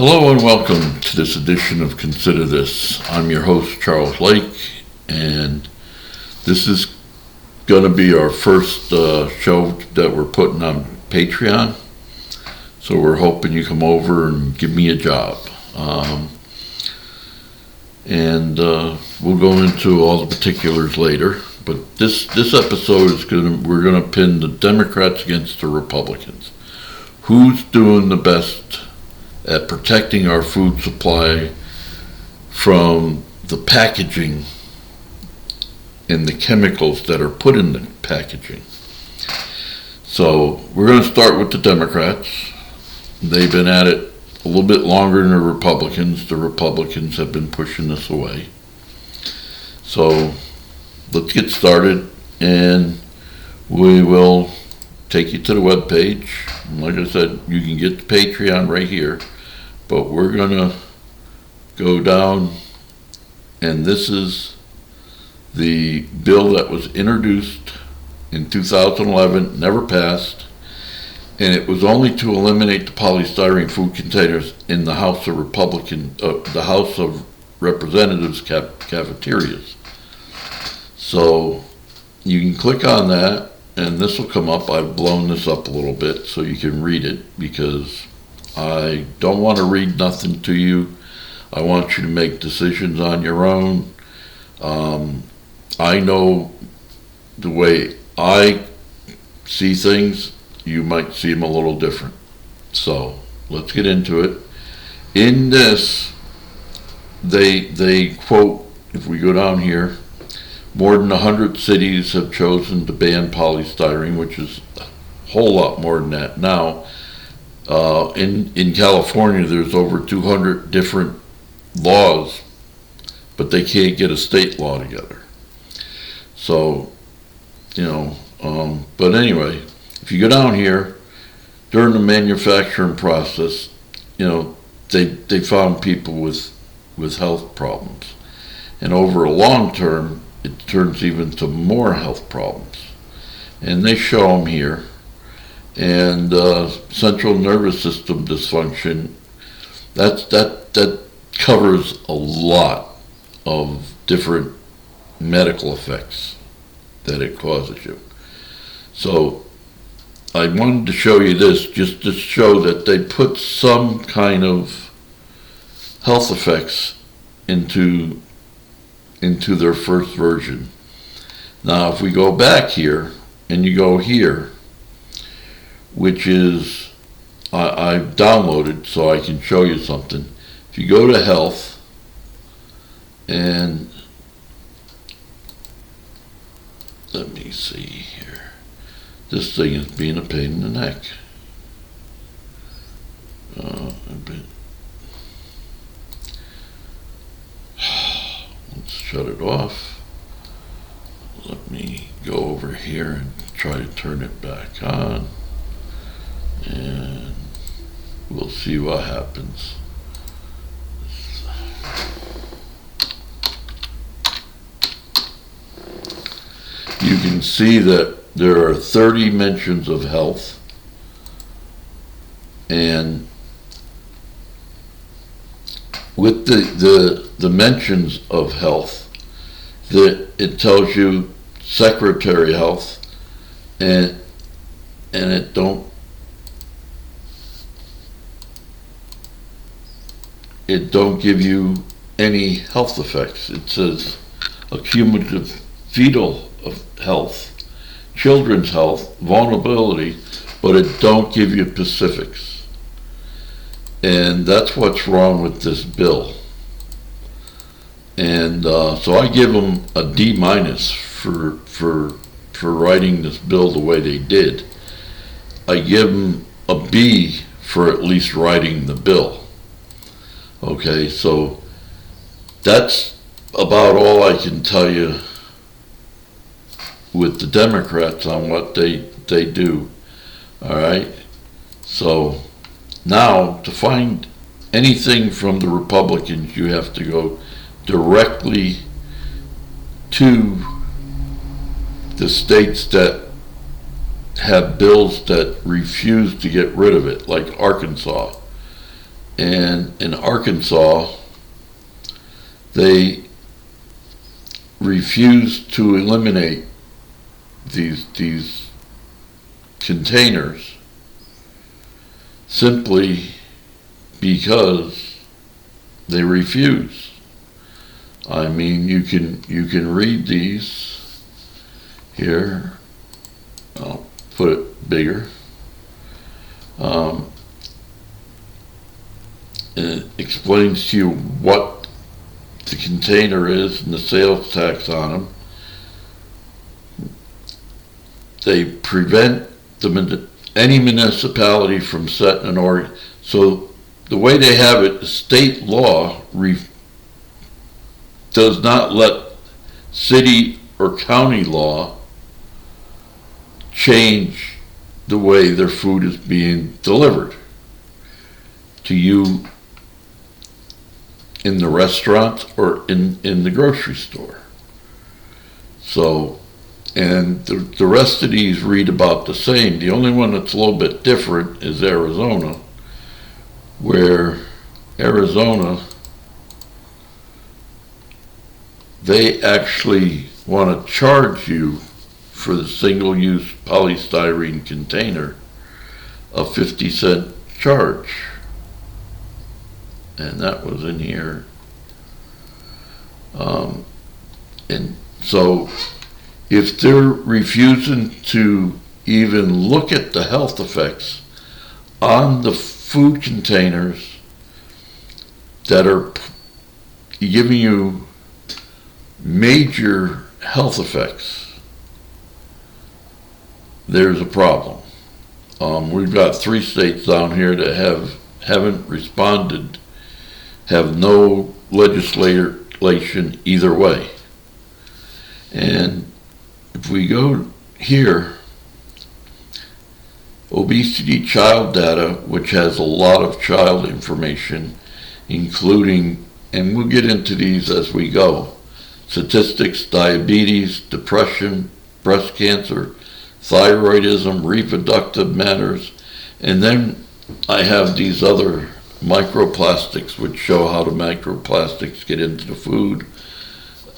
Hello and welcome to this edition of Consider This. I'm your host, Charles Lake, and this is going to be our first show that we're putting on Patreon. So we're hoping you come over and give me a job. We'll go into all the particulars later. But this episode is we're gonna pin the Democrats against the Republicans. Who's doing the best at protecting our food supply from the packaging and the chemicals that are put in the packaging? So we're going to start with the Democrats. They've been at it a little bit longer than the Republicans. The Republicans have been pushing this away. So let's get started, and we will take you to the webpage. Like I said, you can get the Patreon right here, but we're going to go down, and this is the bill that was introduced in 2011, never passed, and it was only to eliminate the polystyrene food containers in the House of Representatives cafeterias. So you can click on that, and this will come up. I've blown this up a little bit so you can read it, because I don't want to read nothing to you. I want you to make decisions on your own. I know the way I see things. You might see them a little different. So let's get into it. In this, they quote, if we go down here, more than 100 cities have chosen to ban polystyrene, which is a whole lot more than that now. In California, there's over 200 different laws, but they can't get a state law together. So, but anyway, if you go down here, during the manufacturing process, they found people with health problems. And over a long term, it turns even to more health problems. And they show them here. And central nervous system dysfunction, that covers a lot of different medical effects that it causes you. So I wanted to show you this just to show that they put some kind of health effects into their first version. Now if we go back here and you go here, which is I've downloaded so I can show you something. If you go to health, and let me see here. This thing is being a pain in the neck. Let's shut it off. Let me go over here and try to turn it back on, and we'll see what happens. You can see that there are 30 mentions of health, and with the mentions of health, it tells you secretary health, and it don't give you any health effects. It says accumulative fetal of health, children's health, vulnerability, but it don't give you specifics. And that's what's wrong with this bill. And so I give them a D- for writing this bill the way they did. I give them a B for at least writing the bill. Okay, so that's about all I can tell you with the Democrats on what they do. All right, so now to find anything from the Republicans, you have to go directly to the states that have bills that refuse to get rid of it, like Arkansas. And in Arkansas, they refused to eliminate these containers simply because they refuse. I mean, you can read these here. I'll put it bigger. And it explains to you what the container is and the sales tax on them. They prevent any municipality from setting an order. So the way they have it, state law does not let city or county law change the way their food is being delivered to you in the restaurant or in the grocery store. So, and the rest of these read about the same. The only one that's a little bit different is Arizona, where Arizona, they actually want to charge you for the single-use polystyrene container a 50-cent charge. And that was in here. And so if they're refusing to even look at the health effects on the food containers that are giving you major health effects, there's a problem. We've got 3 states down here that haven't responded, have no legislation either way. And if we go here, obesity child data, which has a lot of child information, including, and we'll get into these as we go, statistics, diabetes, depression, breast cancer, thyroidism, reproductive matters, and then I have these other microplastics which show how the microplastics get into the food.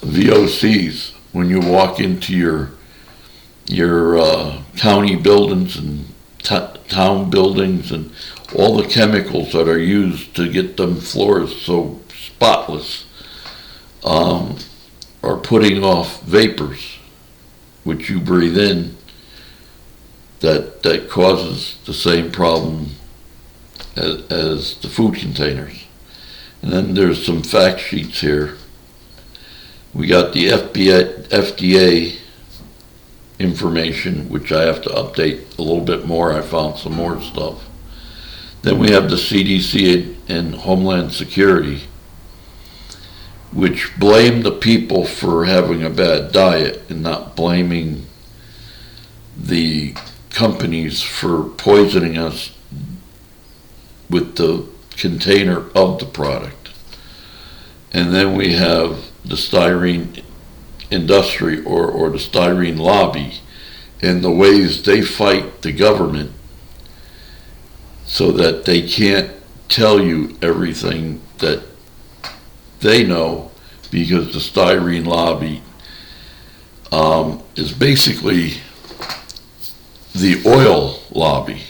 VOCs, when you walk into your county buildings and town buildings, and all the chemicals that are used to get them floors so spotless are putting off vapors which you breathe in that causes the same problem as the food containers. And then there's some fact sheets here. We got the FDA information, which I have to update a little bit more. I found some more stuff. Then we have the CDC and Homeland Security, which blame the people for having a bad diet and not blaming the companies for poisoning us with the container of the product. And then we have the styrene industry or the styrene lobby and the ways they fight the government so that they can't tell you everything that they know, because the styrene lobby is basically the oil lobby.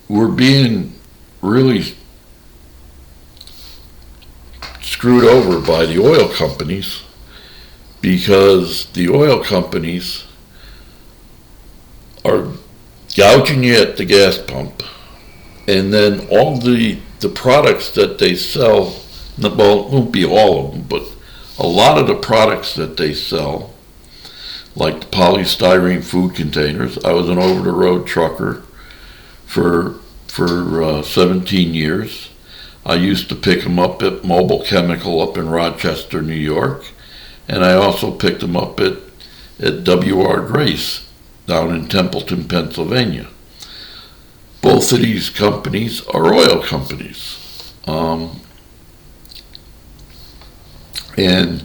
We're being really screwed over by the oil companies, because the oil companies are gouging you at the gas pump, and then all the products that they sell, well, it won't be all of them, but a lot of the products that they sell, like the polystyrene food containers. I was an over-the-road trucker for 17 years. I used to pick them up at Mobile Chemical up in Rochester, New York, and I also picked them up at W.R. Grace down in Templeton, Pennsylvania. Both of these companies are oil companies. And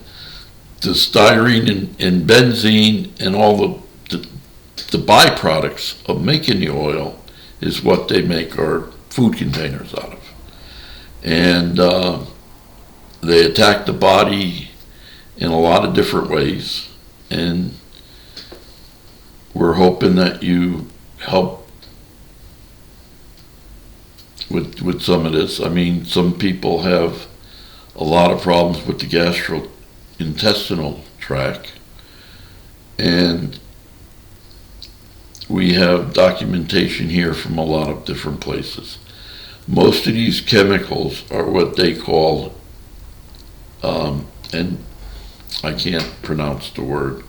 the styrene and benzene and all the the byproducts of making the oil is what they make our food containers out of. And they attack the body in a lot of different ways. And we're hoping that you help with some of this. I mean, some people have a lot of problems with the gastrointestinal tract, and we have documentation here from a lot of different places. Most of these chemicals are what they call, and I can't pronounce the word.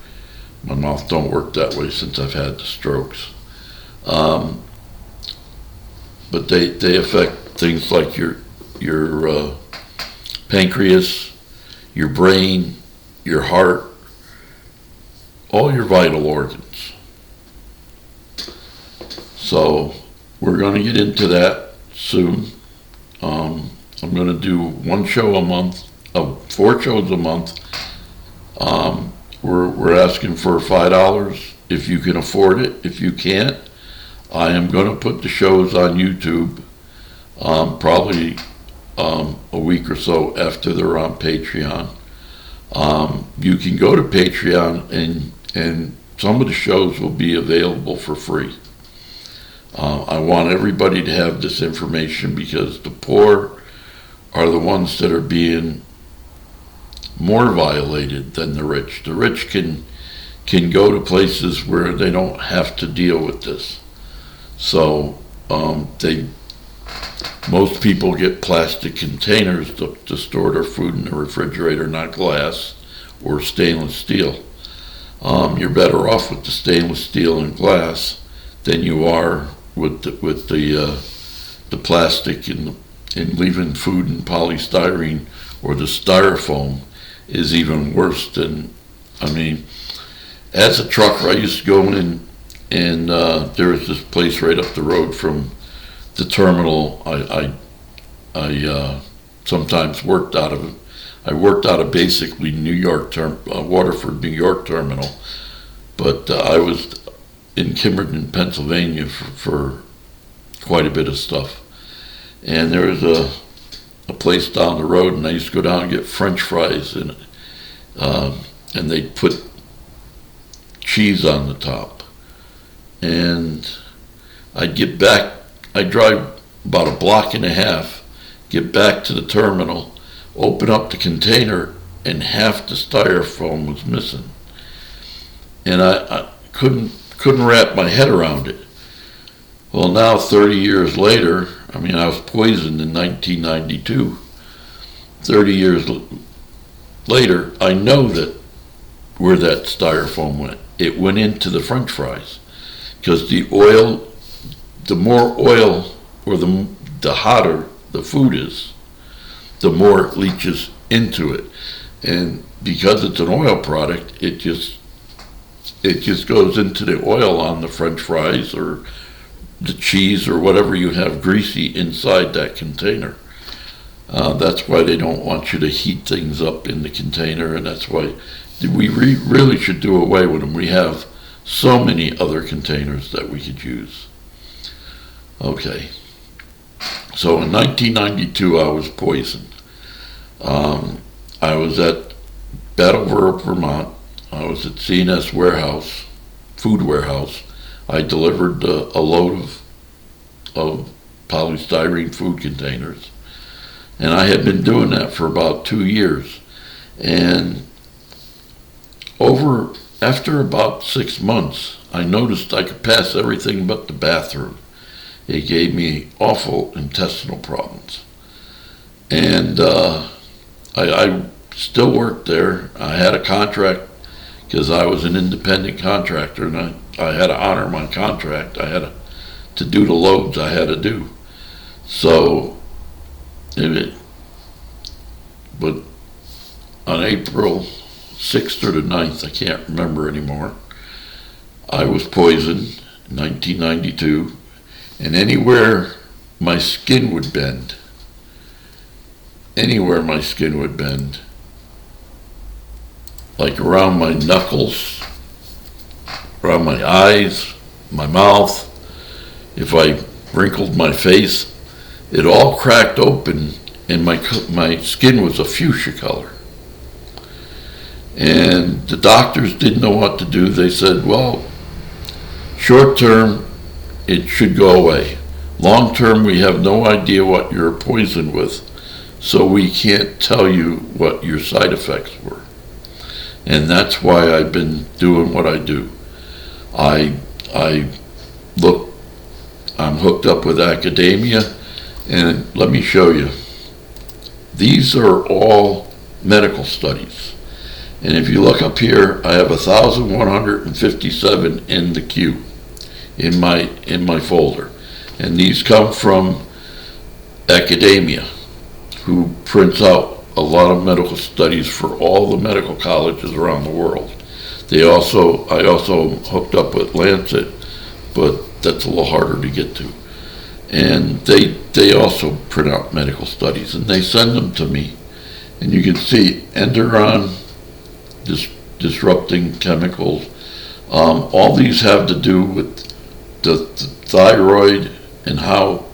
My mouth don't work that way since I've had the strokes. But they affect things like your pancreas, your brain, your heart, all your vital organs. So we're going to get into that soon. I'm going to do 1 show a month, 4 shows a month. We're asking for $5 if you can afford it. If you can't, I am going to put the shows on YouTube probably a week or so after they're on Patreon. You can go to Patreon and some of the shows will be available for free. I want everybody to have this information because the poor are the ones that are being more violated than the rich. The rich can go to places where they don't have to deal with this. So most people get plastic containers to store their food in the refrigerator, not glass or stainless steel. You're better off with the stainless steel and glass than you are with the plastic and leaving food in polystyrene, or the styrofoam is even worse than, I mean, as a trucker, I used to go in and there was this place right up the road from the terminal I sometimes worked out of. I worked out of basically Waterford, New York terminal, but I was in Kimberton, Pennsylvania for quite a bit of stuff. And there was a place down the road, and I used to go down and get French fries, and they'd put cheese on the top. And I'd get back, I'd drive about a block and a half, get back to the terminal, open up the container, and half the styrofoam was missing. And I couldn't wrap my head around it. Well, now 30 years later, I mean, I was poisoned in 1992. 30 years later, I know that where that styrofoam went. It went into the French fries, because the more oil, or the hotter the food is, the more it leaches into it. And because it's an oil product, it just goes into the oil on the French fries or the cheese or whatever you have greasy inside that container. That's why they don't want you to heat things up in the container, and that's why we really should do away with them. We have so many other containers that we could use. Okay. So in 1992, I was poisoned. I was at Battleboro, Vermont. I was at C&S warehouse, food warehouse. I delivered a load of polystyrene food containers. And I had been doing that for about 2 years. And after about 6 months, I noticed I could pass everything but the bathroom. It gave me awful intestinal problems. And I still worked there. I had a contract because I was an independent contractor, and I had to honor my contract. I had to do the loads I had to do. So, but on April 6th or the 9th, I can't remember anymore, I was poisoned in 1992, and anywhere my skin would bend, like around my knuckles, around my eyes, my mouth, if I wrinkled my face, it all cracked open, and my skin was a fuchsia color. And the doctors didn't know what to do. They said, well, short term, it should go away. Long term, we have no idea what you're poisoned with, so we can't tell you what your side effects were. And that's why I've been doing what I do. I'm hooked up with academia, and let me show you. These are all medical studies. And if you look up here, I have 1,157 in the queue in my folder. And these come from academia, who prints out a lot of medical studies for all the medical colleges around the world. I also hooked up with Lancet, but that's a little harder to get to. And they also print out medical studies, and they send them to me. And you can see enteron, disrupting chemicals. All these have to do with the thyroid and how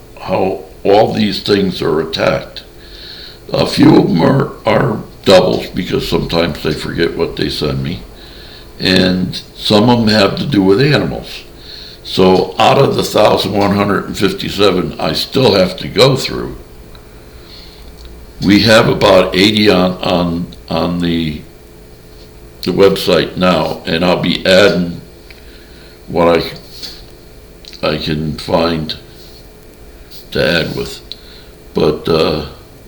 all these things are attacked. A few of them are doubles, because sometimes they forget what they send me. And some of them have to do with animals. So out of the 1,157 I still have to go through, we have about 80 on the website now, and I'll be adding what I can find to add with. But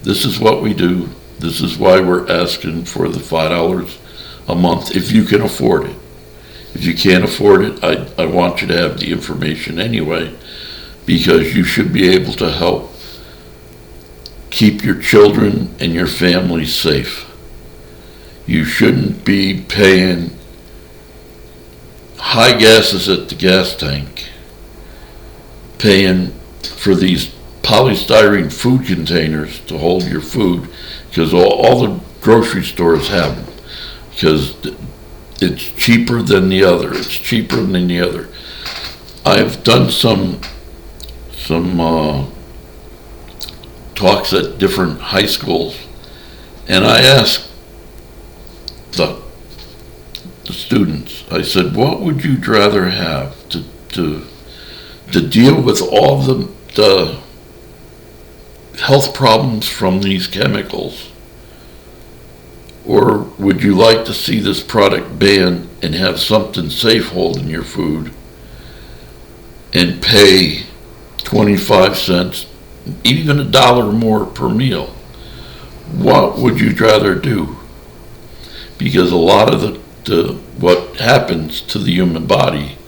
this is what we do. This is why we're asking for the $5 a month, if you can afford it. If you can't afford it, I want you to have the information anyway, because you should be able to help keep your children and your family safe. You shouldn't be paying high gases at the gas tank, paying for these polystyrene food containers to hold your food, because all the grocery stores have them, because it's cheaper than the other. It's cheaper than the other. I've done some talks at different high schools, and I asked the students, I said, what would you rather have to deal with all the health problems from these chemicals? Or would you like to see this product banned and have something safe holding your food and pay 25 cents, even $1 more per meal? What would you rather do? Because a lot of what happens to the human body,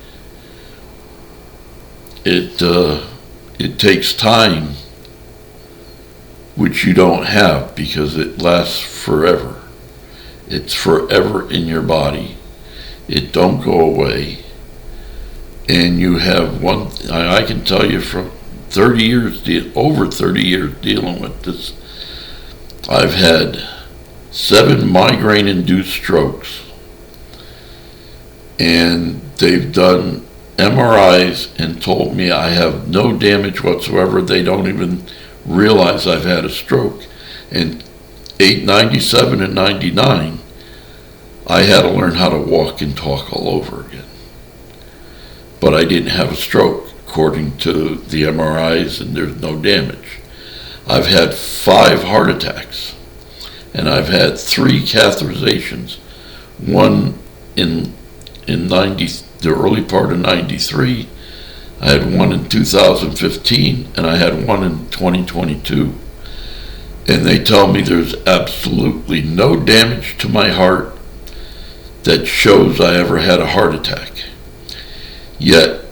it takes time, which you don't have, because it lasts forever. It's forever in your body. It don't go away. And you have I can tell you from 30 years, over 30 years dealing with this, I've had 7 migraine-induced strokes. And they've done MRIs and told me I have no damage whatsoever. They don't even realize I've had a stroke. And 97 and 99, I had to learn how to walk and talk all over again. But I didn't have a stroke, according to the MRIs, and there's no damage. I've had 5 heart attacks, and I've had 3 catheterizations. One in the early part of 93, I had one in 2015, and I had one in 2022. And they tell me there's absolutely no damage to my heart that shows I ever had a heart attack. Yet,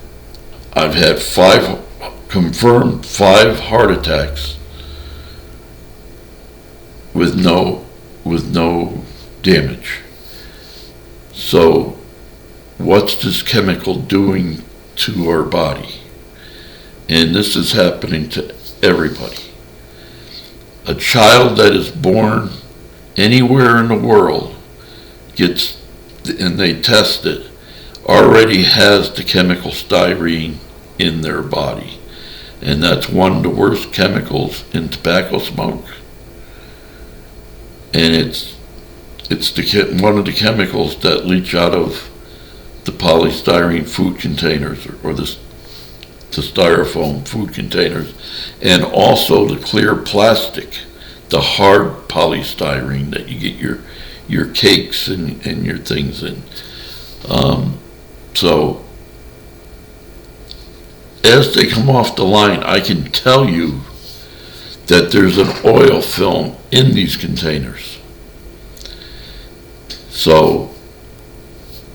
I've had 5 confirmed 5 heart attacks with no damage. So, what's this chemical doing to our body? And this is happening to everybody. A child that is born anywhere in the world and they test it, already has the chemical styrene in their body. And that's one of the worst chemicals in tobacco smoke. And it's one of the chemicals that leach out of the polystyrene food containers, or the styrofoam food containers, and also the clear plastic, the hard polystyrene that you get your cakes and your things in. So as they come off the line, I can tell you that there's an oil film in these containers. So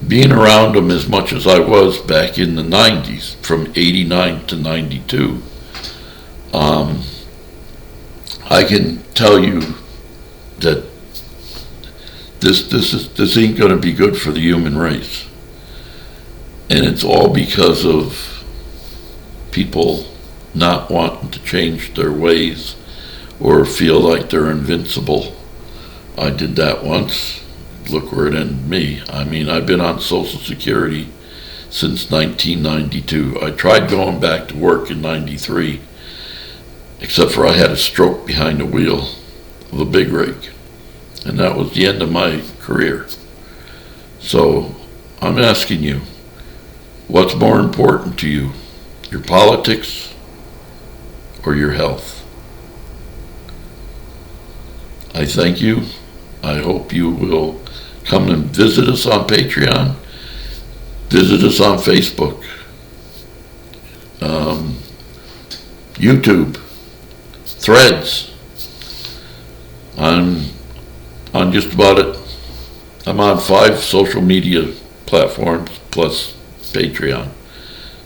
being around them as much as I was back in the 90s, from 89 to 92, I can tell you that this ain't going to be good for the human race. And it's all because of people not wanting to change their ways or feel like they're invincible. I did that once. Look where it ended me. I mean, I've been on Social Security since 1992. I tried going back to work in 93, except for I had a stroke behind the wheel of a big rig. And that was the end of my career. So I'm asking you, what's more important to you? Your politics or your health? I thank you. I hope you will come and visit us on Patreon. Visit us on Facebook, YouTube, Threads. I'm on just about it. I'm on 5 social media platforms plus Patreon.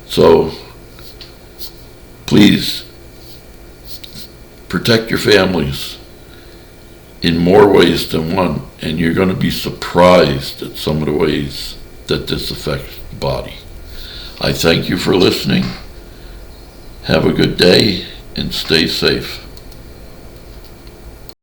So please protect your families in more ways than one, and you're going to be surprised at some of the ways that this affects the body. I thank you for listening. Have a good day and stay safe.